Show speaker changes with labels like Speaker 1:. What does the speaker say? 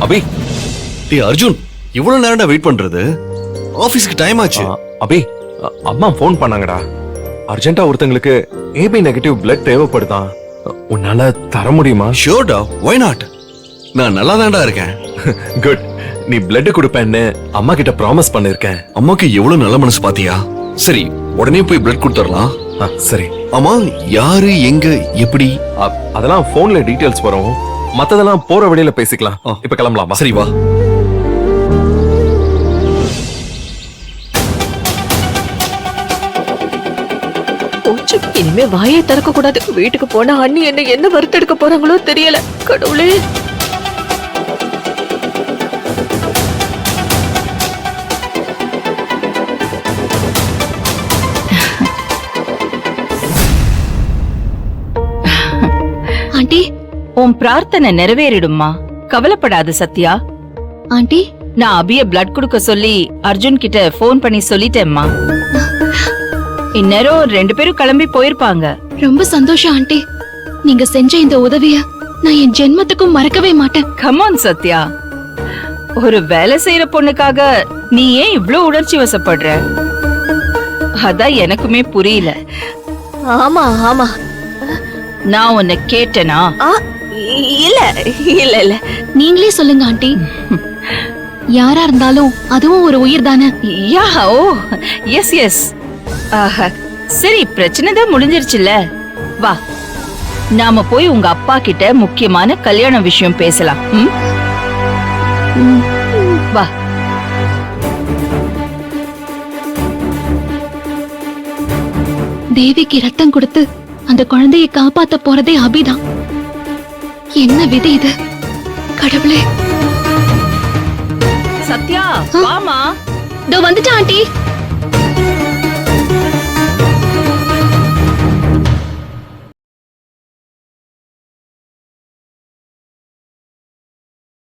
Speaker 1: அபி.
Speaker 2: டேய் அர்ஜுன், இவ்வளவு நேரம்டா வெயிட் பண்றது? ஆபீஸ்க்கு டைம் ஆச்சு.
Speaker 1: அபி, அம்மா ஃபோன் பண்ணாங்கடா. அர்ஜென்ட்டா ஒருத்தங்களுக்கு ஏபி நெகட்டிவ் பிளட் தேவைப்படுதான். உன்னால தர முடியுமா?
Speaker 2: ஷூர்டா, why not? நான் நல்லா தான்டா இருக்கேன்.
Speaker 1: குட். நீ பிளட் கொடுப்பேன்னு அம்மா கிட்ட ப்ராமிஸ் பண்ணிருக்கேன்.
Speaker 2: அம்மாக்கு எவ்வளவு நல்ல மனசு பாத்தியா? சரி, உடனே போய் பிளட் கொடுத்துடலாம்.
Speaker 1: சரி.
Speaker 2: ஆமா, யாரு எங்க எப்படி?
Speaker 1: அதெல்லாம் போன்ல டீடைல்ஸ் வரும். மத்ததெல்லாம் போற வழியில பேசிக்கலாம். இப்ப கிளம்பலாமா?
Speaker 2: சரி வா.
Speaker 3: இனிமே வாயை திறக்க கூடாது. வீட்டுக்கு போனா அண்ணி என்ன வறுத்தெடுக்க போறாங்களோ தெரியல. கடவுளே.
Speaker 4: ஆண்டி,
Speaker 5: உன் பிரார்த்தனை நிறைவேறிடும்மா, கவலைப்படாது சத்யா.
Speaker 4: ஆண்டி,
Speaker 5: நான் அபிய பிளட் கொடுக்க சொல்லி அர்ஜுன் கிட்ட போன் பண்ணி சொல்லிட்டேம்மா. இந்நேரம் 2 பேரும் கிளம்பி போயிருப்பாங்க.
Speaker 4: ரொம்ப சந்தோஷம் ஆண்டி. நீங்க செஞ்ச இந்த உதவிய நான் என் ஜென்மத்துக்கும் மறக்கவே மாட்டேன்.
Speaker 5: கமான் சத்யா, ஒரு வேலை செய்யற பொண்ணுக்காக நீ ஏன் இவ்ளோ உணர்ச்சி வசப்படுற? அதான் எனக்குமே புரியல.
Speaker 3: ஆமா ஆமா,
Speaker 5: நான் உன்னை கேட்டனா?
Speaker 3: இல்ல இல்ல இல்ல,
Speaker 4: நீங்களே சொல்லுங்க ஆண்டி. யாரா இருந்தாலும் அதுவும் ஒரு உயிர் தானே.
Speaker 5: யா, ஓ எஸ் எஸ். சரி, பிரச்சனை தான் முடிஞ்சிருச்சுல. வா, நாம போய் உங்க அப்பா கிட்ட முக்கியமான கல்யாண விஷயம் பேசலாம். வா.
Speaker 4: தேவிக்கு ரத்தம் கொடுத்து அந்த குழந்தையை காப்பாத்த போறதே அபிதான். என்ன விதி இது கடவுளே.
Speaker 5: சத்யா, வாமா.
Speaker 4: இதோ வந்துட்டேன் ஆண்டி.